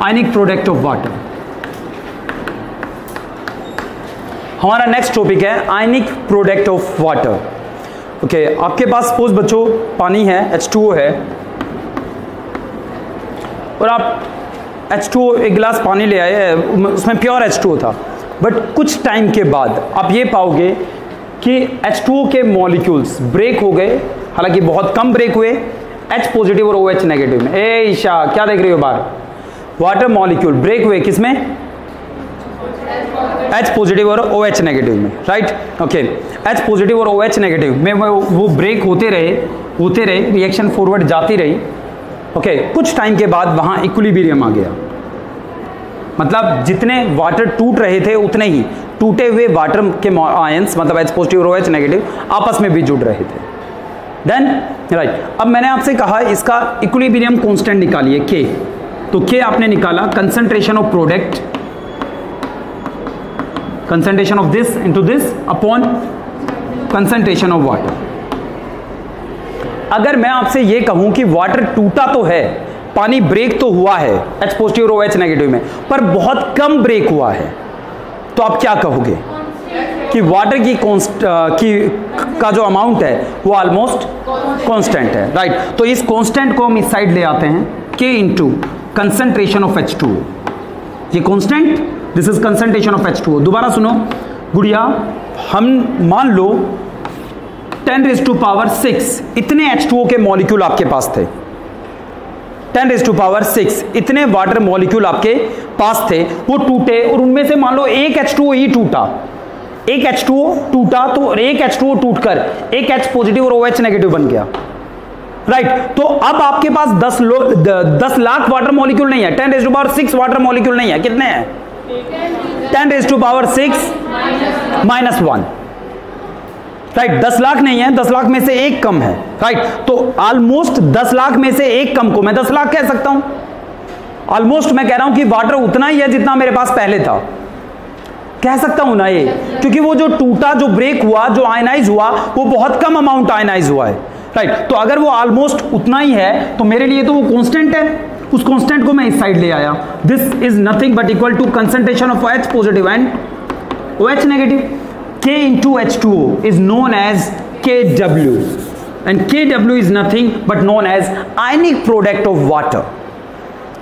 Ionic product of water. हमारा next topic है आयनिक product of water. Okay, आपके पास suppose बच्चों पानी है, H2O है, और आप H2O एक गिलास पानी ले आए, उसमें प्योर H2O था, बट कुछ टाइम के बाद आप ये पाओगे कि H2O के मॉलिक्यूल्स ब्रेक हो गए, हालांकि बहुत कम ब्रेक हुए, H पॉजिटिव और OH नेगेटिव में। ए ईशा क्या देख रही हो बाहर? वाटर मॉलिक्यूल ब्रेक हुए किसमें? H पॉजिटिव और OH नेगेटिव में, राइट। ओके, H पॉजिटिव और OH नेगेटिव में वो ब्रेक होते रहे, रिएक्शन फॉरवर्ड जाती रही। ओके, कुछ टाइम के बाद वहां इक्विलिब्रियम आ गया, मतलब जितने वाटर टूट रहे थे उतने ही टूटे हुए वाटर के आयंस, मतलब H पॉजिटिव और OH नेगेटिव आपस में भी जुड़ रहे थे। देन राइट, अब मैंने आपसे कहा इसका इक्विलिब्रियम कांस्टेंट निकालिए K, तो K आपने निकाला concentration of product, concentration of this into this upon concentration of water. अगर मैं आपसे ये कहूं कि वाटर टूटा तो है, पानी ब्रेक तो हुआ है H पॉजिटिव और OH नेगेटिव में, पर बहुत कम ब्रेक हुआ है, तो आप क्या कहोगे? कि वाटर की का जो अमाउंट है वो ऑलमोस्ट कांस्टेंट है, राइट। तो इस कांस्टेंट को हम इस साइड ले आते हैं, K into concentration of H2O। ये constant, this is concentration of H2O। दोबारा सुनो गुड़िया, हम मान लो 10⁻⁶ इतने H2O के मॉलिक्यूल आपके पास थे, 10⁻⁶ इतने वाटर मॉलिक्यूल आपके पास थे, वो टूटे और उनमें से मान लो एक H2O ही टूटा, एक H2O टूटा, तो एक H2O टूटकर एक H पॉजिटिव और OH नेगेटिव बन गया, राइट। तो अब आपके पास 10 लाख वाटर मॉलिक्यूल नहीं है, 10⁻⁶ वाटर मॉलिक्यूल नहीं है, कितने हैं? 10⁻⁶ -1, राइट। 10 लाख नहीं है, 10 लाख में से एक कम है, राइट। तो ऑलमोस्ट 10 लाख में से एक कम को मैं 10 लाख कह सकता हूं। ऑलमोस्ट मैं कह रहा हूं कि वाटर उतना ही है जितना मेरे पास पहले था, कह सकता हूं ना ये, क्योंकि वो जो टूटा, जो ब्रेक हुआ, जो आयनाइज हुआ, वो बहुत कम अमाउंट आयनाइज हुआ है, राइट। तो अगर वो ऑलमोस्ट उतना ही है तो मेरे लिए तो वो कांस्टेंट है, उस कांस्टेंट को मैं इस साइड ले आया। This is nothing but equal to concentration of H positive and OH negative. K into H2O is known as Kw, and Kw is nothing but known as ionic product of water.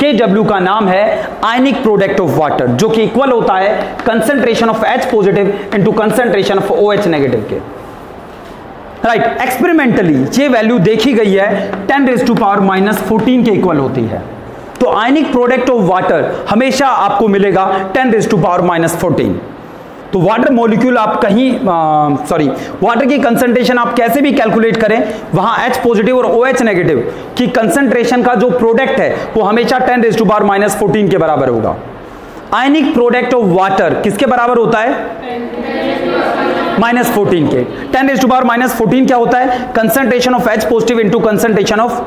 Kw का नाम है आयनिक product of water, जो कि equal होता है concentration of H positive into concentration of OH negative के, right. Experimentally ये value देखी गई है 10⁻⁻14 के इक्वल होती है। तो आयनिक प्रोडक्ट ऑफ वाटर हमेशा आपको मिलेगा 10⁻⁻14। तो वाटर मॉलिक्यूल आप कहीं वाटर की कंसंट्रेशन आप कैसे भी कैलकुलेट करें, वहां H पॉजिटिव और OH नेगेटिव की कंसंट्रेशन का जो प्रोडक्ट है वो हमेशा 10⁻⁻14 के बराबर होगा। आयनिक प्रोडक्ट ऑफ वाटर किसके बराबर होता है? -14 के। 10⁻⁻14 क्या होता है? Concentration of H positive into concentration of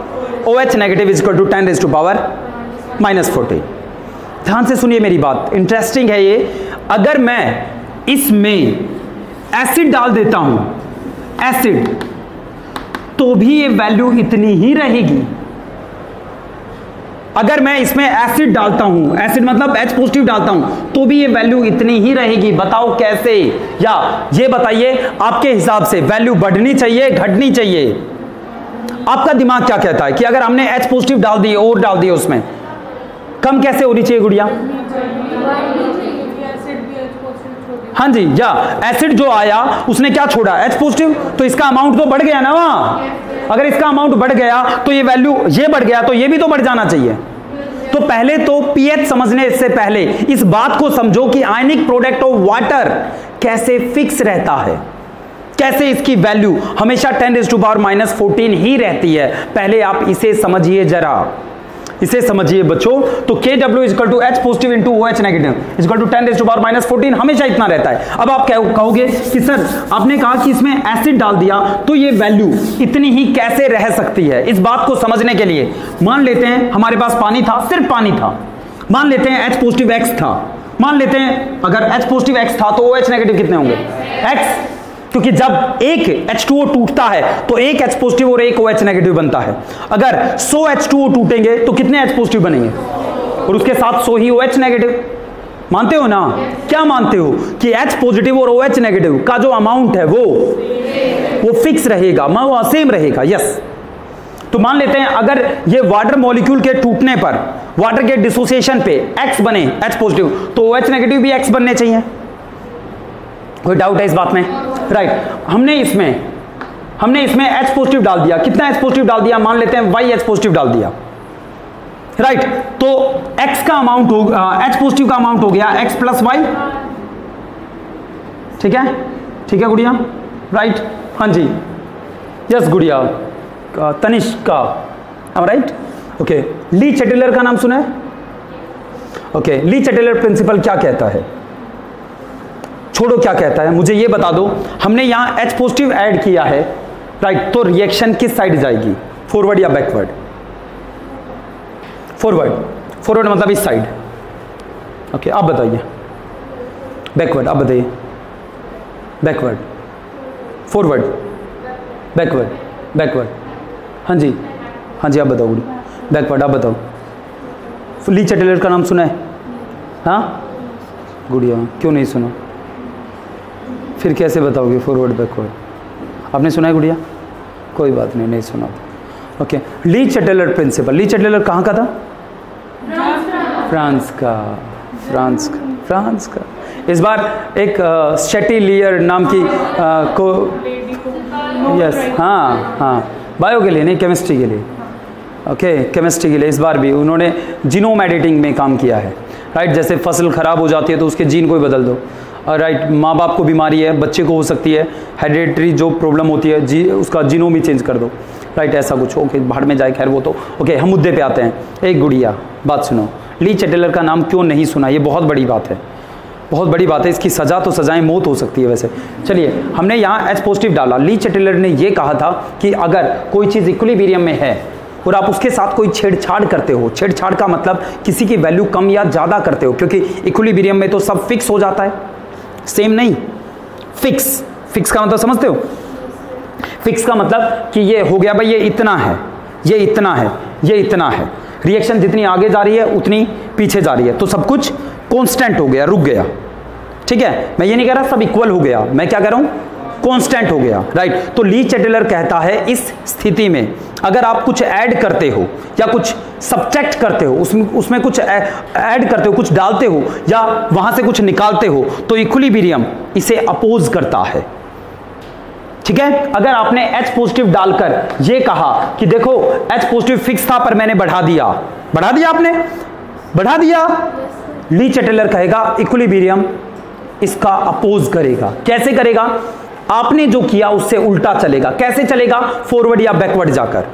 OH negative is equal to 10⁻⁻14। ध्यान से सुनिए मेरी बात, इंटरेस्टिंग है ये। अगर मैं इसमें एसिड डाल देता हूं, एसिड, तो भी ये वैल्यू इतनी ही रहेगी। अगर मैं इसमें एसिड डालता हूं, एसिड मतलब H पॉजिटिव डालता हूं, तो भी ये वैल्यू इतनी ही रहेगी। बताओ कैसे? या ये बताइए आपके हिसाब से वैल्यू बढ़नी चाहिए, घटनी चाहिए? आपका दिमाग क्या कहता है कि अगर हमने H पॉजिटिव डाल दिए और डाल दिए, उसमें कम कैसे होनी चाहिए गुड़िया? हाँ जी, या एसिड जो आया उसने क्या छोड़ा? H पॉजिटिव, तो इसका अमाउंट तो बढ़ गया ना वहां। अगर इसका अमाउंट बढ़ गया तो ये वैल्यू, ये बढ़ गया तो ये भी तो बढ़ जाना चाहिए। तो पहले तो pH समझने से पहले इस बात को समझो कि आयनिक प्रोडक्ट ऑफ वाटर कैसे फिक्स रहता है, कैसे इसकी वैल्यू हमेशा 10⁻⁻14 ही रहती है। पहले आप इसे समझिए जरा, इसे समझिए बच्चों। तो Kw is equal to H positive into OH negative is equal to 10⁻⁻14 हमेशा इतना रहता है। अब आप क्या कहोगे कि सर आपने कहा कि इसमें एसिड डाल दिया तो ये वैल्यू इतनी ही कैसे रह सकती है? इस बात को समझने के लिए मान लेते हैं हमारे पास पानी था, सिर्फ पानी था, मान लेते हैं H पॉजिटिव X था, मान लेते हैं अगर H पॉजिटिव X था तो OH नेगेटिव कितने होंगे? X, क्योंकि जब एक H2O टूटता है तो एक H पॉजिटिव और एक OH नेगेटिव बनता है। अगर 100 H2O टूटेंगे तो कितने H पॉजिटिव बनेंगे? और उसके साथ सो ही OH नेगेटिव। मानते हो ना? क्या मानते हो कि H पॉजिटिव और OH नेगेटिव का जो अमाउंट है वो फिक्स रहेगा, वो सेम रहेगा। यस। तो मान लेते हैं अगर ये वाटर मॉलिक्यूल के टूटने पर, वाटर के डिसोसिएशन पे X बने, H पॉजिटिव, तो OH नेगेटिव भी X बनने चाहिए। कोई डाउट है इस बात में? राइट। हमने इसमें H पॉजिटिव डाल दिया। कितना H पॉजिटिव डाल दिया? मान लेते हैं YH पॉजिटिव डाल दिया। राइट। तो X का अमाउंट हो, H पॉजिटिव का अमाउंट हो गया X प्लस Y। ठीक है? ठीक है गुड़िया? राइट। हाँ जी, यस गुड़िया, तनिष्का, राइट। ओके, ली चैटेलर का नाम सुना है? ओके, ली चैटेलर प्रिंसिपल क्या कहता है? छोड़ो क्या कहता है, मुझे ये बता दो। हमने यहां H पॉजिटिव ऐड किया है, राइट, तो रिएक्शन किस साइड जाएगी, फॉरवर्ड या बैकवर्ड? फॉरवर्ड मतलब इस साइड। ओके, आप बताइए। बैकवर्ड, आप बताइए। Backward, forward, backward. हाँ जी, आप बताओ। बैकवर्ड, आप बताओ। ली चैटेलर का नाम सुना है? हाँ गुड़िया, क्यों नहीं सुना? फिर कैसे बताओगे फॉरवर्ड बैकवर्ड? आपने सुना है गुड़िया? कोई बात नहीं सुना। ओके, ली चैटेलर प्रिंसिपल। ली चैटेलर कहाँ का था? फ्रांस का। इस बार एक शेटिलियर नाम की यस, हाँ, बायो के लिए नहीं, केमिस्ट्री के लिए। ओके, केमिस्ट्री के लिए इस बार भी उन्होंने जीनोम एडिटिंग में काम किया है। राइट, जैसे फसल खराब हो जाती है तो उसके जीन को ही बदल दो। राइट, माँ बाप को बीमारी है, बच्चे को हो सकती है, हेरिडिटरी जो प्रॉब्लम होती है उसका जीनोम ही चेंज कर दो। राइट, ऐसा कुछ। ओके, भाड़ में जाए, खैर वो तो। ओके, हम मुद्दे पे आते हैं। एक गुड़िया बात सुनो, ली चैटेलर का नाम क्यों नहीं सुना? ये बहुत बड़ी बात है, बहुत बड़ी बात है। इसकी सजा तो सजाएं मौत हो सकती है वैसे। चलिए, हमने यहाँ H पॉजिटिव डाला। ली चैटेलर ने ये कहा था कि अगर कोई चीज़ इक्विलिब्रियम में है और आप उसके साथ कोई छेड़छाड़ करते हो, छेड़छाड़ का मतलब किसी की वैल्यू कम या ज़्यादा करते हो, क्योंकि इक्विलिब्रियम में तो सब फिक्स हो जाता है, सेम नहीं। फिक्स का मतलब समझते हो? फिक्स का मतलब कि ये हो गया भाई, ये इतना है, ये इतना है, ये इतना है। रिएक्शन जितनी आगे जा रही है उतनी पीछे जा रही है, तो सब कुछ कांस्टेंट हो गया, रुक गया। ठीक है, मैं ये नहीं कह रहा सब इक्वल हो गया, मैं क्या कह रहा हूं, कांस्टेंट हो गया। राइट, तो ली चैटेलर कहता है इस स्थिति में अगर आप कुछ ऐड करते हो या कुछ सब्ट्रैक्ट करते हो, उसमें कुछ ऐड करते हो, कुछ डालते हो या वहां से कुछ निकालते हो, तो इक्विलिब्रियम इसे अपोज करता है। ठीक है, अगर आपने H पॉजिटिव डालकर ये कहा कि देखो H पॉजिटिव फिक्स था पर मैंने बढ़ा दिया, आपने बढ़ा दिया, ली चैटेलर कहेगा इक्विलिब्रियम इसका अपोज करेगा। कैसे करेगा? आपने जो किया उससे उल्टा चलेगा। कैसे चलेगा? फॉरवर्ड या बैकवर्ड जाकर।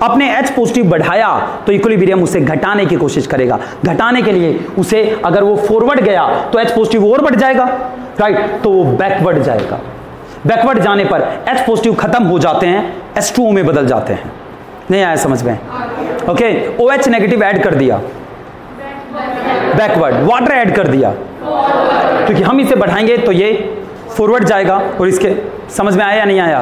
आपने H पॉजिटिव बढ़ाया तो इक्विलिब्रियम उसे घटाने की कोशिश करेगा। घटाने के लिए उसे, अगर वो फॉरवर्ड गया तो H पॉजिटिव और बढ़ जाएगा। राइट, तो वो बैकवर्ड जाएगा। बैकवर्ड जाने पर H पॉजिटिव खत्म हो जाते हैं, H2O में बदल जाते हैं। नहीं आया समझ में? ओके, OH नेगेटिव ऐड कर दिया, बैकवर्ड। वाटर ऐड कर दिया, क्योंकि हम इसे बढ़ाएंगे तो ये फॉरवर्ड जाएगा। और इसके समझ में आया या नहीं आया?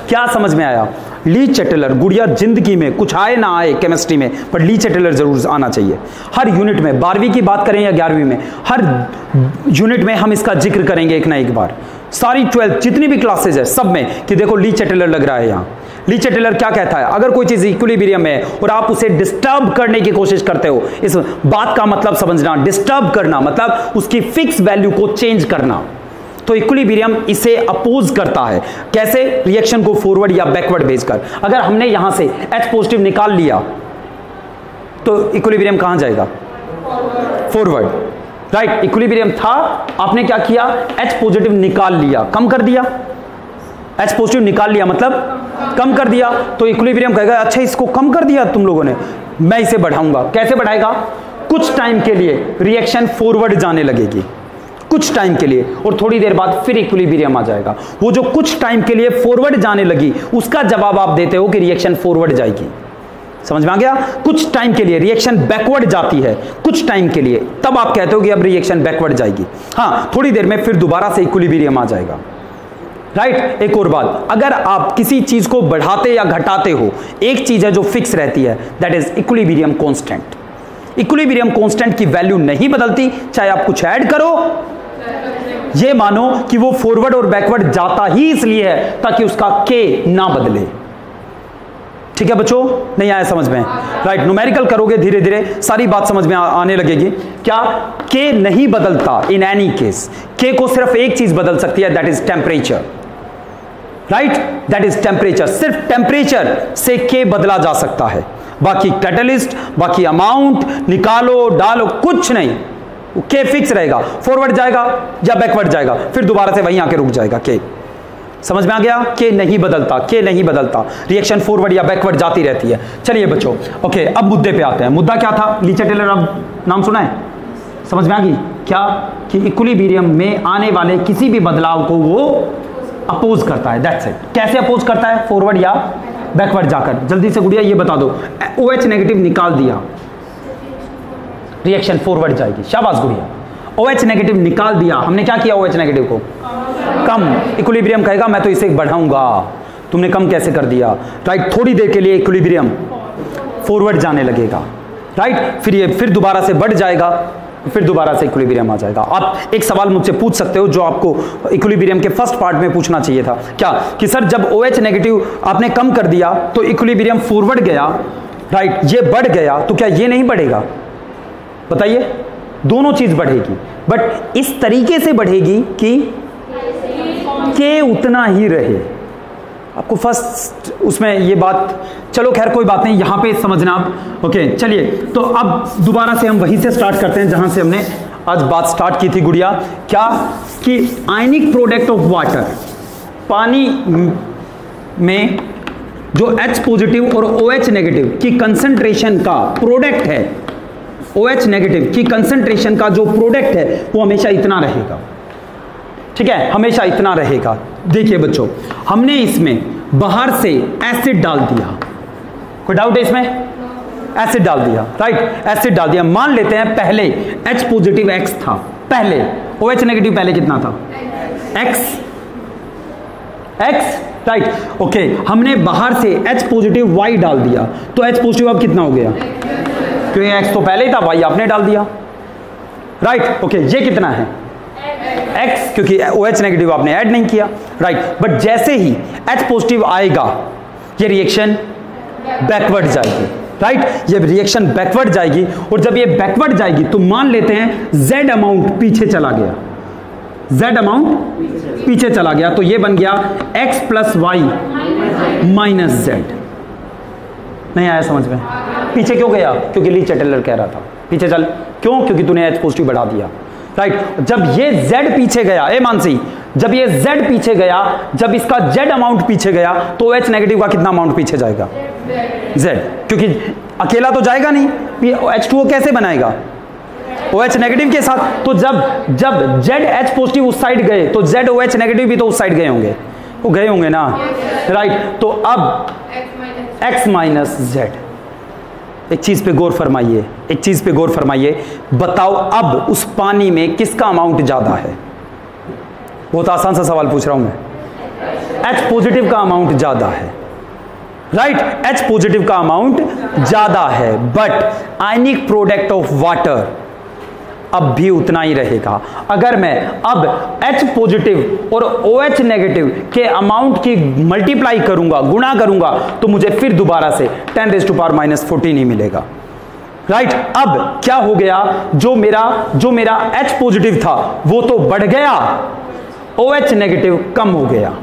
क्या समझ में आया? ली चैटेलर, गुड़िया जिंदगी में कुछ आए ना आए केमिस्ट्री में, पर ली चैटेलर जरूर आना चाहिए। हर यूनिट में, 12वीं की बात करें या 11वीं में, हर यूनिट में हम इसका जिक्र करेंगे एक ना एक बार। सारी 12 जितनी भी क्लासेज है सब में कि देखो ली चैटेलर लग रहा है यहाँ। ली चैटेलर क्या कहता है? अगर कोई चीज इक्विलिब्रियम में है और आप उसे डिस्टर्ब करने की कोशिश करते हो, इस बात का मतलब समझना, डिस्टर्ब करना मतलब उसकी फिक्स वैल्यू को चेंज करना, तो इक्विलिब्रियम इसे अपोज करता है। कैसे? रिएक्शन को फॉरवर्ड या बैकवर्ड भेजकर। अगर हमने यहां से H पॉजिटिव निकाल लिया तो इक्विलिब्रियम कहां जाएगा? फॉरवर्ड। राइट, इक्विलिब्रियम था, आपने क्या किया? H पॉजिटिव निकाल लिया, कम कर दिया। H पॉजिटिव निकाल लिया मतलब कम कर दिया, तो इक्विलिब्रियम कहेगा अच्छा इसको कम कर दिया तुम लोगों ने, मैं इसे बढ़ाऊंगा। कैसे बढ़ाएगा? कुछ टाइम के लिए रिएक्शन फॉरवर्ड जाने लगेगी, कुछ टाइम के लिए, और थोड़ी देर बाद फिर इक्विलिब्रियम आ जाएगा। वो जो कुछ टाइम के लिए फॉरवर्ड जाने लगी उसका जवाब आप देते हो कि रिएक्शन फॉरवर्ड जाएगी। समझ में आ गया? कुछ टाइम के लिए रिएक्शन बैकवर्ड जाती है, कुछ टाइम के लिए, तब आप कहते हो कि अब रिएक्शन बैकवर्ड जाएगी। हाँ, थोड़ी देर में फिर दोबारा से इक्विलिब्रियम आ जाएगा। राइट, एक और बात, अगर आप किसी चीज को बढ़ाते या घटाते हो, एक चीज है जो फिक्स रहती है, that is equilibrium constant. Equilibrium constant की वैल्यू नहीं बदलती, चाहे आप कुछ ऐड करो, ये मानो कि वो फॉरवर्ड और बैकवर्ड जाता ही इसलिए है ताकि उसका के ना बदले। ठीक है बच्चों, नहीं आया समझ में? राइट, न्यूमेरिकल करोगे धीरे धीरे सारी बात समझ में आने लगेगी। क्या के नहीं बदलता इन एनी केस, के को सिर्फ एक चीज बदल सकती है, that is temperature. Right, that is temperature. सिर्फ टेम्परेचर से के बदला जा सकता है, बाकी कैटलिस्ट, बाकी अमाउंट निकालो डालो कुछ नहीं, के फिक्स रहेगा, फॉरवर्ड जाएगा या बैकवर्ड जाएगा, फिर दोबारा से वहीं आके रुक जाएगा। के समझ में आ गया? के नहीं बदलता, के नहीं बदलता, रिएक्शन फॉरवर्ड या बैकवर्ड जाती रहती है। चलिए बच्चों, ओके, अब मुद्दे पे आते हैं। मुद्दा क्या था? लीचे टेलर, अब नाम सुना है, समझ में आ गई क्या? कि इक्विलिब्रियम में आने वाले किसी भी बदलाव को वो अपोज करता है, दैट्स इट। कैसे अपोज करता है? फॉरवर्ड या बैकवर्ड जाकर। जल्दी से गुड़िया ये बता दो, OH नेगेटिव निकाल दिया, रिएक्शन फॉरवर्ड जाएगी। शाबाश गुड़िया। OH नेगेटिव निकाल दिया, हमने क्या किया? OH नेगेटिव को कम, इक्विलिब्रियम कहेगा मैं तो इसे बढ़ाऊंगा, तुमने कम कैसे कर दिया? राइट, थोड़ी देर के लिए इक्विलिब्रियम फॉरवर्ड जाने लगेगा, राइट, फिर ये फिर दोबारा से बढ़ जाएगा, फिर दोबारा से इक्विलिब्रियम आ जाएगा। आप एक सवाल मुझसे पूछ सकते हो जो आपको इक्विलिब्रियम के फर्स्ट पार्ट में पूछना चाहिए था, क्या कि सर जब OH नेगेटिव आपने कम कर दिया तो इक्विलिब्रियम फॉरवर्ड गया, राइट, ये बढ़ गया, तो क्या ये नहीं बढ़ेगा? बताइए, दोनों चीज बढ़ेगी, बट इस तरीके से बढ़ेगी कि के उतना ही रहे। आपको फर्स्ट उसमें ये बात, चलो खैर कोई बात नहीं, यहां पे समझना आप। ओके चलिए, तो अब दोबारा से हम वहीं से स्टार्ट करते हैं जहां से हमने आज बात स्टार्ट की थी गुड़िया। क्या कि आयनिक प्रोडक्ट ऑफ वाटर, पानी में जो H पॉजिटिव और OH नेगेटिव की कंसंट्रेशन का प्रोडक्ट है, OH नेगेटिव की कंसंट्रेशन का जो प्रोडक्ट है वो हमेशा इतना रहेगा। ठीक है, हमेशा इतना रहेगा। देखिए बच्चों, हमने इसमें बाहर से एसिड डाल दिया, कोई डाउट है इसमें? एसिड डाल दिया, राइट, एसिड डाल दिया। मान लेते हैं पहले H पॉजिटिव X था, पहले OH नेगेटिव पहले कितना था? X, राइट, ओके, हमने बाहर से H पॉजिटिव Y डाल दिया, तो H पॉजिटिव अब कितना हो गया? क्योंकि X तो पहले ही था, Y आपने डाल दिया, राइट, ओके, ये कितना है? X, क्योंकि OH नेगेटिव आपने ऐड नहीं किया, राइट, बट जैसे ही H पॉजिटिव आएगा ये रिएक्शन बैकवर्ड जाएगी, राइट, ये रिएक्शन बैकवर्ड जाएगी, और जब ये बैकवर्ड जाएगी तो मान लेते हैं Z अमाउंट पीछे चला गया, Z अमाउंट पीछे चला गया, तो ये बन गया X plus Y minus Z। नहीं आया समझ में? पीछे क्यों गया? क्योंकि लीचे टेलर कह रहा था पीछे चल, क्यों? क्योंकि तूने H पॉजिटिव बढ़ा दिया, राइट। जब ये Z पीछे गया, ए मानसी, जब ये Z पीछे गया, जब इसका Z अमाउंट पीछे गया, तो OH नेगेटिव का कितना अमाउंट पीछे जाएगा? Z, क्योंकि अकेला तो जाएगा नहीं, H2O कैसे बनाएगा? OH नेगेटिव के साथ। तो जब ZH पॉजिटिव उस साइड गए तो ZOH नेगेटिव भी तो उस साइड गए होंगे, वो गए होंगे ना, राइट। तो अब X माइनस Z, एक चीज पे गौर फरमाइए, एक चीज पे गौर फरमाइए, बताओ अब उस पानी में किसका अमाउंट ज्यादा है? बहुत आसान सा सवाल पूछ रहा हूं मैं। H पॉजिटिव का अमाउंट ज्यादा है, राइट, H पॉजिटिव का अमाउंट ज्यादा है, but ionic product of water अब भी उतना ही रहेगा। अगर मैं अब H पॉजिटिव और OH नेगेटिव के अमाउंट की मल्टीप्लाई करूंगा, गुणा करूंगा, तो मुझे फिर दोबारा से 10⁻⁻14 ही मिलेगा, राइट। अब क्या हो गया? जो मेरा H पॉजिटिव था वो तो बढ़ गया, OH नेगेटिव कम हो गया,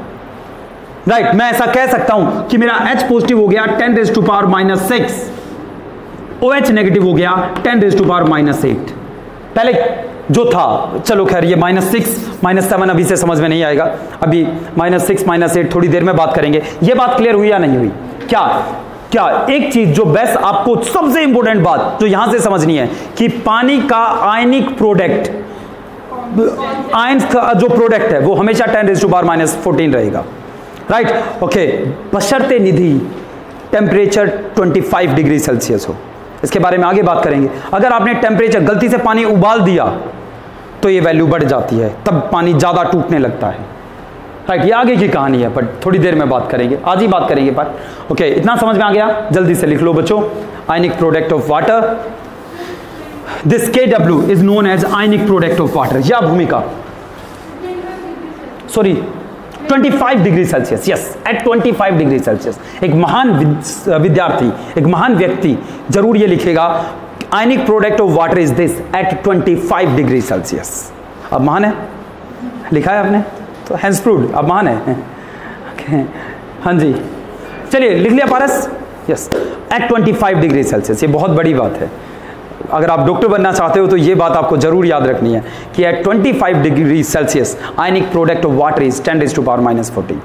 राइट। मैं ऐसा कह सकता हूं कि मेरा H पॉजिटिव हो गया 10⁻⁻6, OH नेगेटिव हो गया 10⁻⁻8। पहले जो था, चलो खैर ये -6 -7 अभी से समझ में नहीं आएगा, अभी -6 -8 थोड़ी देर में बात करेंगे। ये बात क्लियर हुई या नहीं हुई? क्या एक चीज जो बेस्ट आपको सबसे इंपॉर्टेंट बात जो यहां से समझनी है कि पानी का आयनिक प्रोडक्ट, आयन का जो प्रोडक्ट है वो हमेशा 10⁻⁻14 रहेगा, राइट, ओके, बशर्ते निधि टेम्परेचर 25 डिग्री सेल्सियस हो। इसके बारे में आगे बात करेंगे। अगर आपने टेम्परेचर गलती से पानी उबाल दिया तो ये वैल्यू बढ़ जाती है, तब पानी ज्यादा टूटने लगता है, राइट। ये आगे की कहानी है, पर थोड़ी देर में बात करेंगे, आज ही बात करेंगे पर ओके, इतना समझ में आ गया? जल्दी से लिख लो बच्चों, ionic product of water, this Kw is known as ionic product of water, या Bhumika, sorry 25 degree Celsius, yes at 25 degree Celsius. एक महान विद्यार्थी, एक महान व्यक्ति जरूर ये लिखेगा ionic product of water is this at 25 degree Celsius. अब महान है, लिखा है आपने तो हैंस प्रूव्ड, अब महान है। okay. हाँ जी, चलिए लिख लिया पारस, यस एट 25 डिग्री सेल्सियस। ये बहुत बड़ी बात है, अगर आप डॉक्टर बनना चाहते हो तो ये बात आपको जरूर याद रखनी है कि at 25 degree Celsius ionic product of water is 10⁻⁻⁴।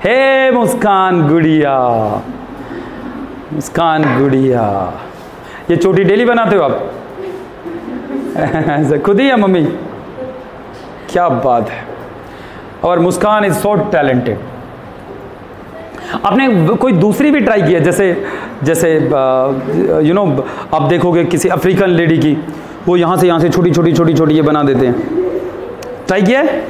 हे मुस्कान गुड़िया, मुस्कान गुड़िया, ये चोटी डेली बनाते हो आप? खुद ही या मम्मी? क्या बात है। और मुस्कान इज सो टैलेंटेड। आपने कोई दूसरी भी ट्राई की है, जैसे यू नो आप देखोगे किसी अफ्रीकन लेडी की, वो यहाँ से छोटी छोटी ये बना देते हैं, ट्राई किया है?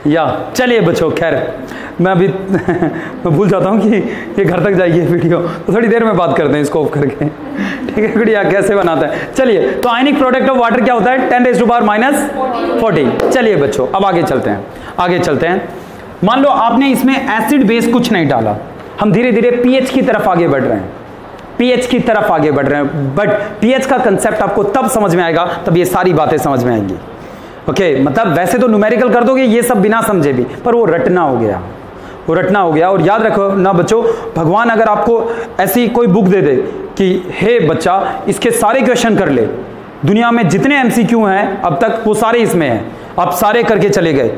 या चलिए बच्चों, खैर मैं अभी मैं भूल जाता हूँ कि ये घर तक जाएगी वीडियो, तो थोड़ी देर में बात करते हैं इसको ऑफ करके, ठीक है गुड़िया? कैसे बनाता है, चलिए। तो आयनिक प्रोडक्ट ऑफ वाटर क्या होता है? 10⁻⁻⁴। चलिए बच्चों अब आगे चलते हैं। मान लो आपने इसमें एसिड बेस कुछ नहीं डाला, हम धीरे धीरे पीएच की तरफ आगे बढ़ रहे हैं, बट पीएच का कंसेप्ट आपको तब समझ में आएगा तब ये सारी बातें समझ में आएंगी। ओके, मतलब वैसे तो न्यूमेरिकल कर दोगे ये सब बिना समझे भी, पर वो रटना हो गया। और याद रखो ना बच्चों, भगवान अगर आपको ऐसी कोई बुक दे दे कि हे बच्चा इसके सारे क्वेश्चन कर ले, दुनिया में जितने एमसीक्यू हैं अब तक वो सारे इसमें हैं, आप सारे करके चले गए,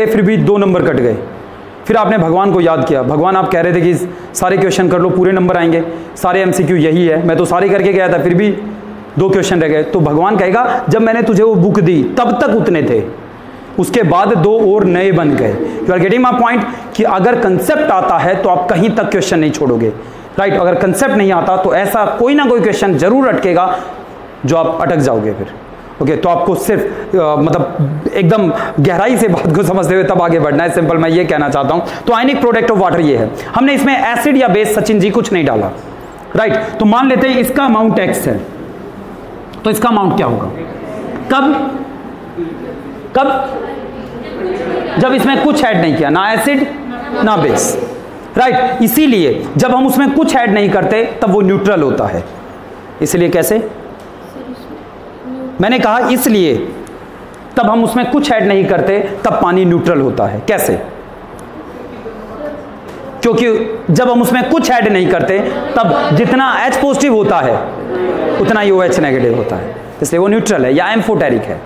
फिर भी 2 नंबर कट गए, फिर आपने भगवान को याद किया, भगवान आप कह रहे थे कि सारे क्वेश्चन कर लो पूरे नंबर आएंगे, सारे एमसीक्यू यही है, मैं तो सारे करके गया था फिर भी 2 क्वेश्चन रह गए, तो भगवान कहेगा जब मैंने तुझे वो बुक दी तब तक उतने थे, उसके बाद 2 और नए बन गए। You are getting my point कि अगर कंसेप्ट आता है तो आप कहीं तक क्वेश्चन नहीं छोड़ोगे, राइट? अगर कंसेप्ट नहीं आता तो ऐसा कोई ना कोई क्वेश्चन जरूर अटकेगा जो आप अटक जाओगे फिर। ओके, तो आपको सिर्फ मतलब एकदम गहराई से बात को समझते हुए तब आगे बढ़ना है, सिंपल मैं ये कहना चाहता हूं। तो आयनिक प्रोडक्ट ऑफ वाटर ये है, हमने इसमें एसिड या बेस सचिन जी कुछ नहीं डाला, राइट? तो मान लेते हैं इसका अमाउंट x है, तो इसका अमाउंट क्या होगा? कब? जब इसमें कुछ ऐड नहीं किया, ना एसिड ना बेस, राइट? इसीलिए जब हम उसमें कुछ ऐड नहीं करते तब वो न्यूट्रल होता है। इसलिए कैसे? मैंने कहा इसलिए तब हम उसमें कुछ ऐड नहीं करते तब पानी न्यूट्रल होता है। कैसे? क्योंकि जब हम उसमें कुछ ऐड नहीं करते तब जितना H पॉजिटिव होता है उतना ही OH नेगेटिव होता है, इसलिए वो न्यूट्रल है या एम्फोटेरिक है,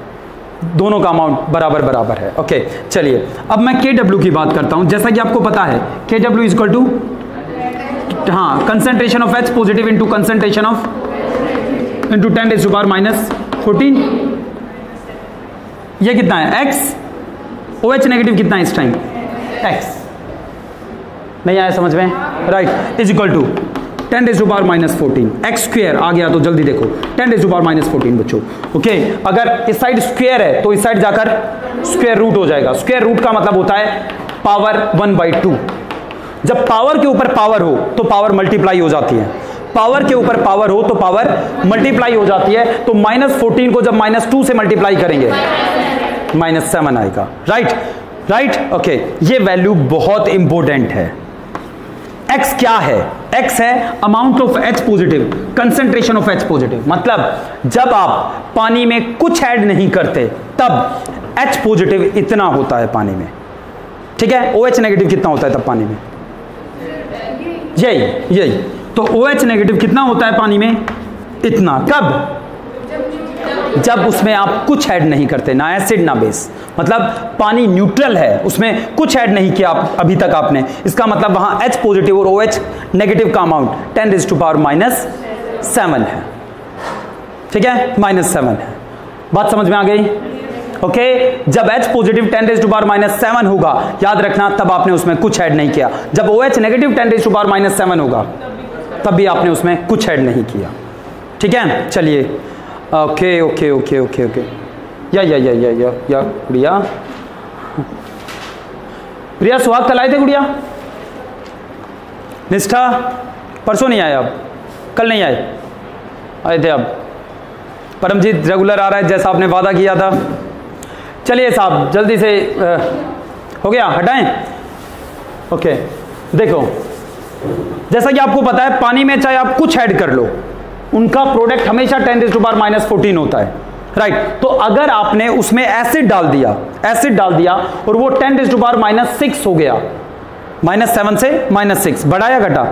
दोनों का अमाउंट बराबर है। ओके, चलिए अब मैं Kw की बात करता हूं। जैसा कि आपको पता है Kw इज इक्वल टू, हाँ, concentration of H positive into concentration of into 10⁻⁻⁴। ये कितना है? x। OH नेगेटिव कितना है इस टाइम? x। नहीं आया समझ में? Right, is equal to 10⁻⁻⁴। X square आ गया तो जल्दी देखो 10⁻⁴ बच्चों। ओके, अगर इस साइड स्क्वायर है तो इस साइड जाकर स्क्वायर रूट हो जाएगा। स्क्वायर रूट का मतलब होता है पावर 1/2। जब पावर के ऊपर पावर हो तो पावर मल्टीप्लाई हो जाती है, पावर के ऊपर पावर हो तो पावर मल्टीप्लाई हो जाती है। तो -14 को जब -2 से मल्टीप्लाई करेंगे -7 आएगा, राइट? ओके, ये वैल्यू बहुत इंपॉर्टेंट है। x क्या है? x है amount of H positive, concentration of H positive. मतलब जब आप पानी में कुछ ऐड नहीं करते तब H पॉजिटिव इतना होता है पानी में, ठीक है? OH नेगेटिव कितना होता है तब पानी में? यही। तो OH नेगेटिव कितना होता है पानी में? इतना। कब? जब उसमें आप कुछ ऐड नहीं करते, ना एसिड ना बेस, मतलब पानी न्यूट्रल है, उसमें कुछ ऐड नहीं किया अभी तक आपने, इसका मतलब वहां H पॉजिटिव और OH नेगेटिव का अमाउंट 10⁻⁻7 है, ठीक है? -7 है। बात समझ में आ गई? ओके, जब H पॉजिटिव 10⁻⁻7 होगा, याद रखना तब आपने उसमें कुछ ऐड नहीं किया। जब OH नेगेटिव 10⁻⁻7 होगा तब भी आपने उसमें कुछ ऐड नहीं किया, ठीक है? चलिए, ओके। या प्रिया सुहाग कल आए थे गुड़िया? निष्ठा परसों नहीं आया, अब कल नहीं आए? आए थे अब। परमजीत रेगुलर आ रहा है जैसा आपने वादा किया था। चलिए साहब जल्दी से हो गया, हटाएं। ओके देखो, जैसा कि आपको पता है पानी में चाहे आप कुछ ऐड कर लो, उनका प्रोडक्ट हमेशा 10⁻14 होता है, राइट। तो अगर आपने उसमें एसिड डाल दिया और वो 10⁻6 हो गया, -7 से -6, बढ़ा या घटा?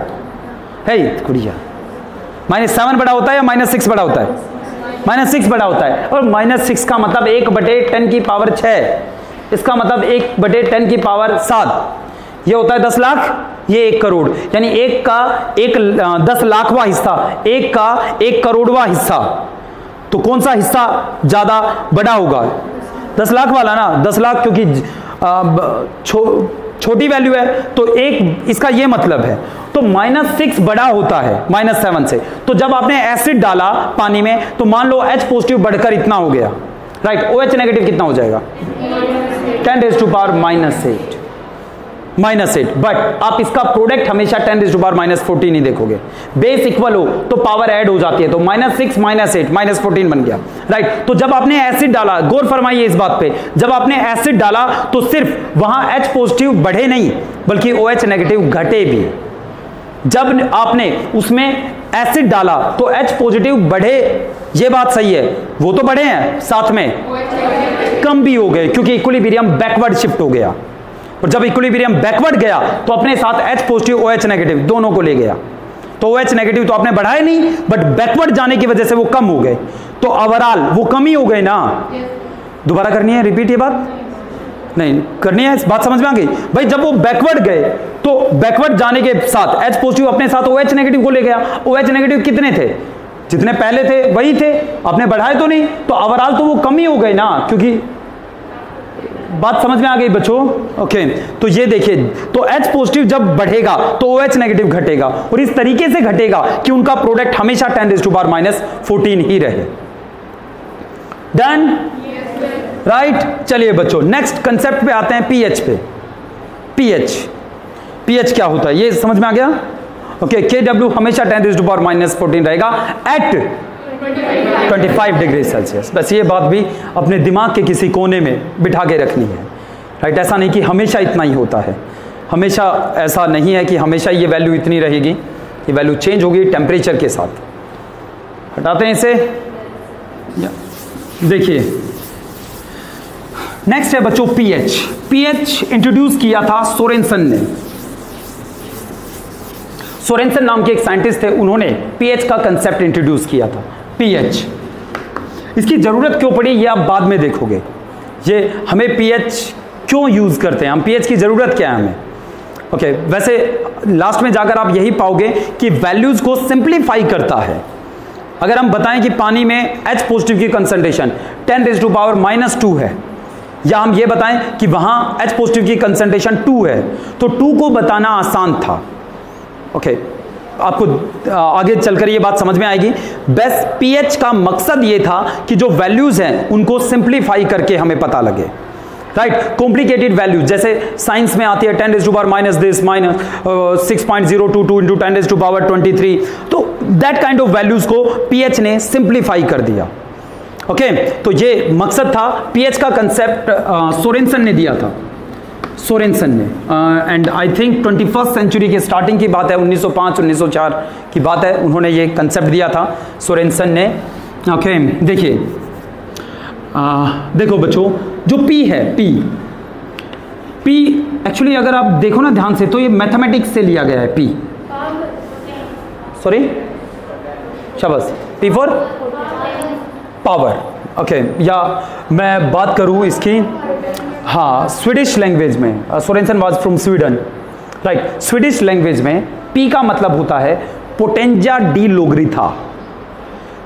है कुड़िया, -7 बड़ा होता है या -6 बड़ा होता है? -6 बड़ा होता है। और -6 का मतलब 1/10⁻6, इसका मतलब 1/10⁻7, ये होता है 10 लाख, ये 1 करोड़, यानी 10 लाखवां हिस्सा, 1 करोड़वां हिस्सा। तो कौन सा हिस्सा ज्यादा बड़ा होगा? 10 लाख वाला ना, 10 लाख, क्योंकि छोटी वैल्यू है तो इसका ये मतलब है। तो -6 बड़ा होता है -7 से। तो जब आपने एसिड डाला पानी में तो मान लो H पॉजिटिव बढ़कर इतना हो गया, राइट। OH नेगेटिव कितना हो जाएगा? 10⁻8। बट आप इसका प्रोडक्ट हमेशा 10⁻14 ही देखोगे। बेस इक्वल हो तो पावर ऐड हो जाती है, तो -6 -8 -14 बन गया, राइट। तो जब आपने एसिड डाला, गौर फरमाइए इस बात पे, जब आपने एसिड डाला तो सिर्फ वहां H पॉजिटिव बढ़े नहीं बल्कि OH नेगेटिव घटे भी। जब आपने उसमें एसिड डाला तो H पॉजिटिव बढ़े, ये बात सही है, वो तो बढ़े हैं, साथ में कम भी हो गए क्योंकि इक्विलिब्रियम बैकवर्ड शिफ्ट हो गया। और जब इक्विलिब्रियम बैकवर्ड गया तो अपने साथ H पॉजिटिव OH नेगेटिव दोनों को ले गया। तो OH नेगेटिव तो आपने बढ़ाए नहीं, बट बैकवर्ड जाने की वजह से वो कम हो गए, तो ओवरऑल वो कम ही हो गए ना। दोबारा करनी है रिपीट, ये बात नहीं करनी है, इस बात समझ में आ गई भाई। जब वो बैकवर्ड गए तो बैकवर्ड जाने के साथ H पॉजिटिव अपने साथ OH नेगेटिव को ले गया। OH नेगेटिव कितने थे? जितने पहले थे वही थे, आपने बढ़ाए तो नहीं, तो ओवरऑल तो वो कम ही हो गए ना, क्योंकि बात समझ में आ गई बच्चों? ओके तो ये देखिए, तो H पॉजिटिव जब बढ़ेगा तो OH नेगेटिव घटेगा, और इस तरीके से घटेगा कि उनका प्रोडक्ट हमेशा 10⁻14 ही रहे। Done, right. चलिए बच्चों नेक्स्ट कंसेप्ट पे आते हैं, पीएच पे। पीएच क्या होता है ये समझ में आ गया? ओके KW हमेशा 10⁻14 रहेगा एट 25 डिग्री सेल्सियस। बस ये बात भी अपने दिमाग के किसी कोने में बिठा के रखनी है, राइट। ऐसा नहीं कि हमेशा इतना ही होता है, हमेशा ऐसा नहीं है कि हमेशा ये वैल्यू इतनी रहेगी, ये वैल्यू चेंज होगी टेम्परेचर के साथ। हटाते हैं इसे। देखिए नेक्स्ट है बच्चों पीएच इंट्रोड्यूस किया था सोरेनसन ने। सोरेनसन नाम के एक साइंटिस्ट थे, उन्होंने पीएच का कंसेप्ट इंट्रोड्यूस किया था। पीएच इसकी जरूरत क्यों पड़ी ये आप बाद में देखोगे। ये हमें पीएच क्यों यूज करते हैं, हम पीएच की जरूरत क्या है हमें। ओके वैसे लास्ट में जाकर आप यही पाओगे कि वैल्यूज को सिंप्लीफाई करता है। अगर हम बताएं कि पानी में H पॉजिटिव की कंसंट्रेशन 10⁻² है, या हम ये बताएं कि वहां H पॉजिटिव की कंसंट्रेशन 2 है, तो 2 को बताना आसान था। ओके आपको आगे चलकर ये बात समझ में आएगी। बस पीएच का मकसद ये था कि जो वैल्यूज हैं उनको सिंप्लीफाई करके हमें पता लगे, राइट। कॉम्प्लिकेटेड वैल्यूज जैसे साइंस में आती है 10⁻6.022 इंटू 10⁻23, तो दैट काइंड ऑफ वैल्यूज को पीएच ने सिंप्लीफाई कर दिया। ओके तो ये मकसद था, पीएच का कंसेप्ट सोरेनसन ने दिया था, सोरेनसन ने। And I think 21st century के स्टार्टिंग की बात है, 1905-1904 की बात है, उन्होंने ये कंसेप्ट दिया था सोरेनसन ने। ओके देखिए देखो बच्चों, जो पी है, पी एक्चुअली अगर आप देखो ना ध्यान से तो ये मैथमेटिक्स से लिया गया है। पी सॉरी शाबाश, पी फॉर पावर। ओके या मैं बात करूं इसकी, हाँ स्वीडिश लैंग्वेज में, Sorensen was from Sweden, right. Swedish language में पी का मतलब होता है पोटेंजा डी लोग्रिथा।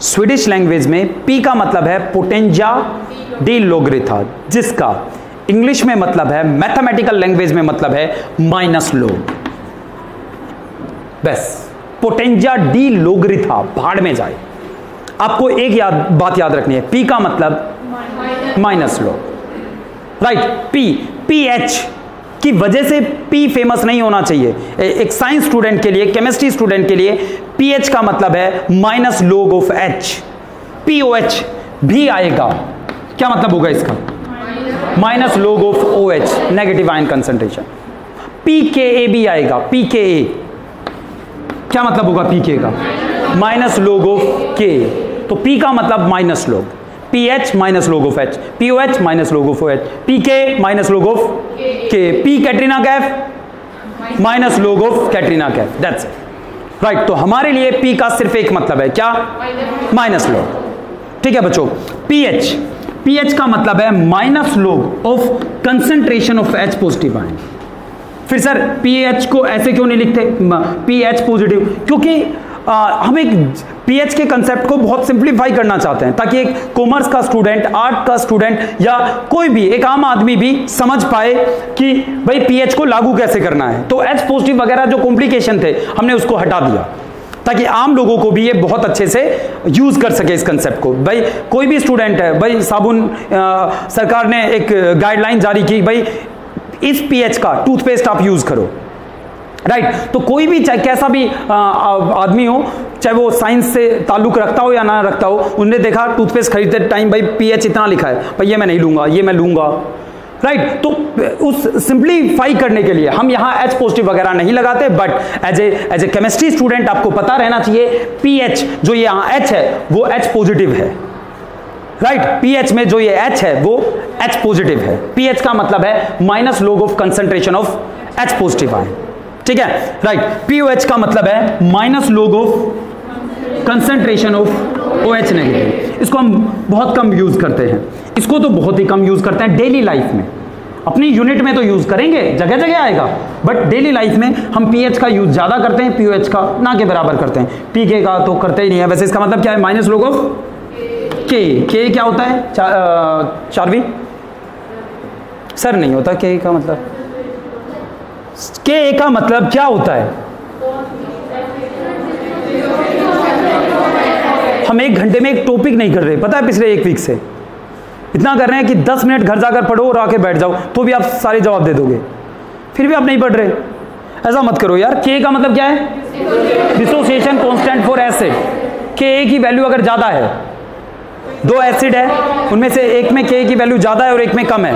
स्वीडिश लैंग्वेज में पी का मतलब है पोटेंजा डी लोग्रिथा, जिसका इंग्लिश में मतलब है, मैथमेटिकल लैंग्वेज में मतलब है माइनस लोग। बस पोटेंजा डी लोग्रिथा, भाड़ में जाए। आपको एक बात याद रखनी है, पी का मतलब माइनस लोग, राइट। पीएच की वजह से P फेमस नहीं होना चाहिए। एक साइंस स्टूडेंट के लिए, केमिस्ट्री स्टूडेंट के लिए pH का मतलब है minus log of H। POH भी आएगा, क्या मतलब होगा इसका? Minus log of OH, negative ion concentration. pKa भी आएगा, pKa क्या मतलब होगा pK का? Minus log of K। तो P का मतलब माइनस लोग, pH minus log of H, POH minus log of OH, pK minus log of K, P Katrina Kaif minus log of Katrina Kaif, that's it, right. तो हमारे लिए P का सिर्फ एक मतलब है, क्या? माइनस लोग। ठीक है बच्चों, pH का मतलब है minus log of concentration of H positive ion. फिर सर pH को ऐसे क्यों नहीं लिखते pH पॉजिटिव? क्योंकि हम एक pH के कंसेप्ट को बहुत सिंप्लीफाई करना चाहते हैं ताकि एक कॉमर्स का स्टूडेंट, आर्ट का स्टूडेंट या कोई भी एक आम आदमी भी समझ पाए कि भाई pH को लागू कैसे करना है। तो H पॉजिटिव वगैरह जो कॉम्प्लिकेशन थे हमने उसको हटा दिया ताकि आम लोगों को भी ये बहुत अच्छे से यूज कर सके इस कंसेप्ट को। भाई कोई भी स्टूडेंट है, भाई साबुन सरकार ने एक गाइडलाइन जारी की, भाई इस pH का टूथपेस्ट आप यूज करो, राइट। तो कोई भी चाहे कैसा भी आदमी हो, चाहे वो साइंस से ताल्लुक रखता हो या ना रखता हो, उन्होंने देखा टूथपेस्ट खरीदते टाइम भाई pH इतना लिखा है, भाई ये मैं नहीं लूंगा, ये मैं लूंगा, राइट। तो उस सिंप्लीफाई करने के लिए हम यहाँ H पॉजिटिव वगैरह नहीं लगाते, but as a chemistry student आपको पता रहना चाहिए pH जो ये यहाँ H है वो H पॉजिटिव है, राइट। pH में जो ये H है वो H पॉजिटिव है। pH का मतलब है minus log of concentration of H positive ion, ठीक है, राइट। POH का मतलब है minus log of concentration of OH negative. इसको हम बहुत कम यूज करते हैं, इसको तो बहुत ही कम यूज करते हैं डेली लाइफ में। अपनी यूनिट में तो यूज करेंगे, जगह जगह आएगा, बट डेली लाइफ में हम pH का यूज ज्यादा करते हैं, POH का ना के बराबर करते हैं, pK का तो करते ही नहीं है। वैसे इसका मतलब क्या है? Minus log of K। K क्या होता है? चार्वी सर नहीं होता K का मतलब, K का मतलब क्या होता है? हम एक घंटे में एक टॉपिक नहीं कर रहे, पता है, पिछले एक वीक से इतना कर रहे हैं कि 10 मिनट घर जाकर पढ़ो और आके बैठ जाओ तो भी आप सारे जवाब दे दोगे, फिर भी आप नहीं पढ़ रहे। ऐसा मत करो यार। K का मतलब क्या है? Dissociation constant for acid. Ka की वैल्यू अगर ज्यादा है, दो एसिड है उनमें से एक में Ka की वैल्यू ज्यादा है और एक में कम है,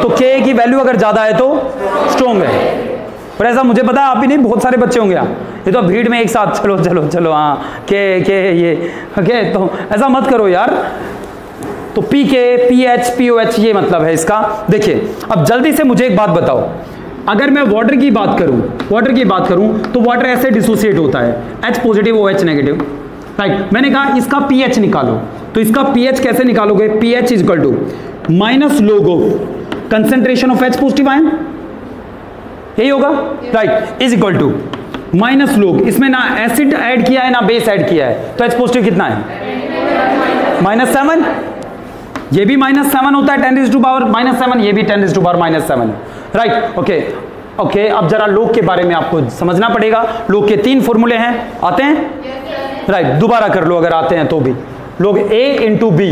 तो Ka की वैल्यू अगर ज्यादा है तो स्ट्रॉन्ग है। पर ऐसा मुझे पता है आप ही नहीं, बहुत सारे बच्चे होंगे ये तो भीड़ में एक साथ चलो चलो चलो, हाँ के ये ओके, तो ऐसा मत करो यार। तो pK, pH, POH ये मतलब है इसका। देखिए अब जल्दी से मुझे एक बात बताओ, अगर मैं वाटर की बात करूं तो वाटर ऐसे डिसोसिएट होता है, H positive OH negative, right. मैंने कहा इसका pH निकालो, तो इसका pH कैसे निकालोगे? pH is equal to minus log of concentration of H positive ion, यही होगा, right, is equal to minus log, इसमें ना एसिड ऐड किया है ना बेस ऐड किया है, तो H पॉजिटिव कितना है? -7। ये भी -7 होता है 10⁻⁻⁷, ये भी 10⁻⁻⁷, राइट। ओके, अब जरा लोग के बारे में आपको समझना पड़ेगा। लोग के 3 फॉर्मूले हैं, आते हैं, राइट, दोबारा कर लो अगर आते हैं तो भी। लोग A इंटू बी,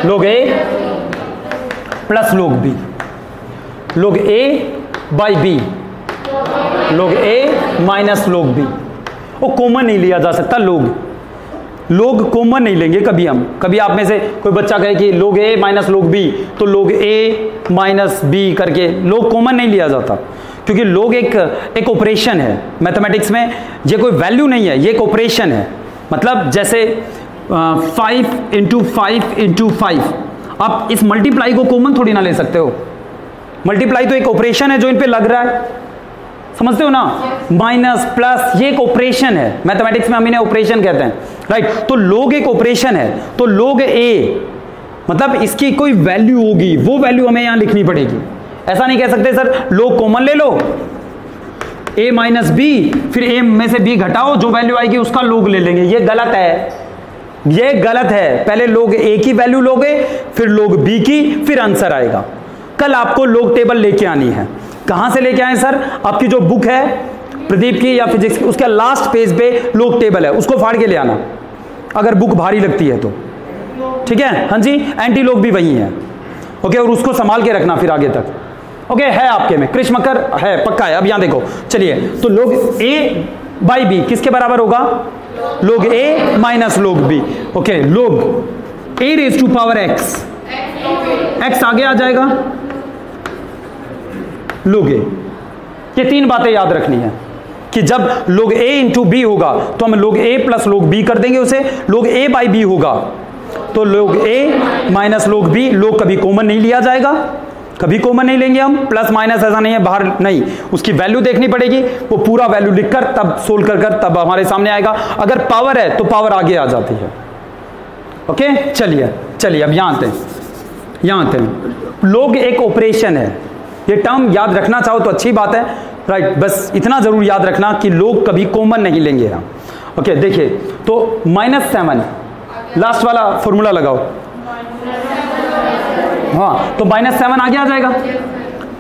लोग A प्लस लोग B, लोग A बाई B, लोग A माइनस लोग B। वो कॉमन नहीं लिया जा सकता, लोग कॉमन नहीं लेंगे कभी हम। कभी आप में से कोई बच्चा कहे कि लोग A माइनस लोग B, तो लोग A माइनस B करके लोग कॉमन नहीं लिया जाता, क्योंकि लोग एक ऑपरेशन है मैथमेटिक्स में, ये कोई वैल्यू नहीं है, ये एक ऑपरेशन है। मतलब जैसे 5 इंटू 5 इंटू 5, आप इस मल्टीप्लाई को कॉमन थोड़ी ना ले सकते हो। मल्टीप्लाई तो एक ऑपरेशन है जो इन पे लग रहा है, समझते हो ना? माइनस प्लस ये एक ऑपरेशन है, मैथमेटिक्स में हम इन्हें ऑपरेशन कहते हैं, राइट। तो लोग एक ऑपरेशन है, तो लोग A मतलब इसकी कोई वैल्यू होगी, वो वैल्यू हमें यहां लिखनी पड़ेगी। ऐसा नहीं कह सकते सर लोग कॉमन ले लो A माइनस B, फिर A में से B घटाओ, जो वैल्यू आएगी उसका लोग ले लेंगे, ये गलत है, ये गलत है। पहले लोग A की वैल्यू लोगे, फिर लोग B की, फिर आंसर आएगा। कल आपको लोग टेबल लेके आनी है। कहां से लेके आए सर? आपकी जो बुक है प्रदीप की या फिजिक्स की, उसके लास्ट पेज पे लोग टेबल है, उसको फाड़ के ले आना अगर बुक भारी लगती है तो, ठीक है? हाँ जी, एंटी लोग भी वही है, ओके, और उसको संभाल के रखना फिर आगे तक, ओके है आपके में, कृष्ण मकर है, पक्का है। अब यहां देखो, चलिए तो log a बाई बी किसके बराबर होगा? log a माइनस log b। Okay, log a raise to power x, x आगे आ जाएगा, log a। ये तीन बातें याद रखनी है कि जब log a इंटू बी होगा तो हम log a plus log b कर देंगे उसे, log a बाई बी होगा तो log a माइनस log b। log कभी कॉमन नहीं लिया जाएगा, कभी कॉमन नहीं लेंगे हम, प्लस माइनस ऐसा नहीं है, बाहर नहीं, उसकी वैल्यू देखनी पड़ेगी, वो पूरा वैल्यू लिखकर तब सोल्व कर तब हमारे सामने आएगा। अगर पावर है तो पावर आगे आ जाती है। ओके, चलिए अब यहां आते हैं। log एक ऑपरेशन है, ये टर्म याद रखना चाहो तो अच्छी बात है, राइट। बस इतना जरूर याद रखना कि log कभी कॉमन नहीं लेंगे हम। ओके, देखिए तो -7 लास्ट वाला फॉर्मूला लगाओ। हाँ, तो -7 आगे आ जाएगा,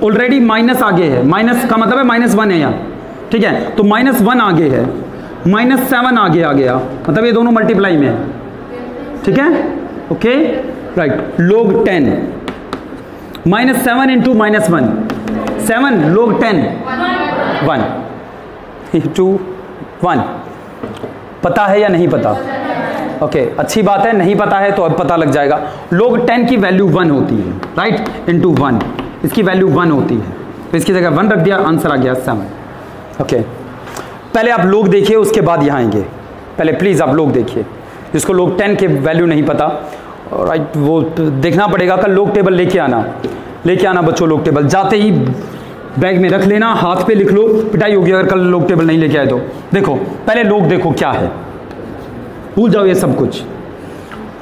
ऑलरेडी माइनस आगे है, माइनस का मतलब है -1 है यहाँ, ठीक है। तो -1 आगे है, -7 आगे आ गया, मतलब ये दोनों मल्टीप्लाई में है, ठीक है। Okay, right. log 10 -7 into -1 7, log 10 1 into 1। पता है या नहीं पता? ओके, अच्छी बात है, नहीं पता है तो अब पता लग जाएगा। log 10 की वैल्यू 1 होती है, राइट, इंटू 1, इसकी वैल्यू 1 होती है, तो इसकी जगह 1 रख दिया, आंसर आ गया 7। ओके, पहले आप log देखिए, उसके बाद यहाँ आएंगे। पहले प्लीज आप log देखिए, जिसको log 10 की वैल्यू नहीं पता, राइट, वो देखना पड़ेगा। कल log टेबल लेके आना बच्चों, log टेबल जाते ही बैग में रख लेना, हाथ पे लिख लो, पिटाई होगी अगर कल log टेबल नहीं लेके आए तो। देखो पहले log देखो क्या है, भूल जाओ ये सब कुछ।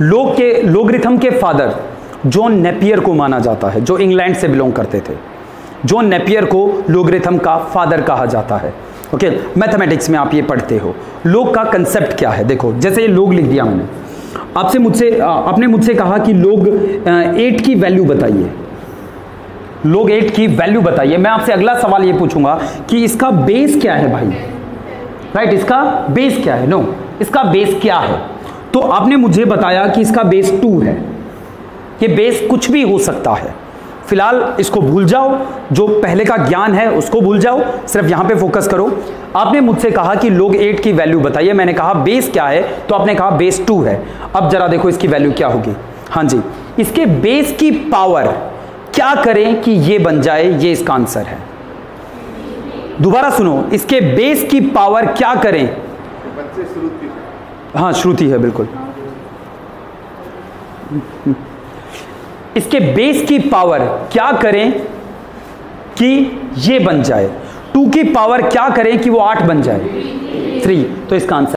लोगरिथम के फादर जॉन नेपियर को माना जाता है, जो इंग्लैंड से बिलोंग करते थे। जॉन नेपियर को लोगरिथम का फादर कहा जाता है। ओके, मैथमेटिक्स में आप ये पढ़ते हो। log का कंसेप्ट क्या है? देखो, जैसे ये log लिख दिया मैंने, आपने मुझसे कहा कि log 8 की वैल्यू बताइए, log 8 की वैल्यू बताइए। मैं आपसे अगला सवाल ये पूछूंगा कि इसका बेस क्या है भाई, राइट, इसका बेस क्या है? नो, इसका बेस क्या है? तो आपने मुझे बताया कि इसका बेस 2 है। ये बेस कुछ भी हो सकता है, फिलहाल इसको भूल जाओ, जो पहले का ज्ञान है उसको भूल जाओ, सिर्फ यहां पे फोकस करो। आपने मुझसे कहा कि log 8 की वैल्यू बताइए, मैंने कहा बेस क्या है, तो आपने कहा बेस 2 है। अब जरा देखो इसकी वैल्यू क्या होगी। हाँ जी, इसके बेस की पावर क्या करें कि ये बन जाए, ये इसका आंसर है। दोबारा सुनो, इसके बेस की पावर क्या करें? हाँ, श्रुति है बिल्कुल। इसके बेस की पावर क्या करें कि ये बन जाए, 2 की पावर क्या करें कि वो 8 बन जाए, 3। तो इसका आंसर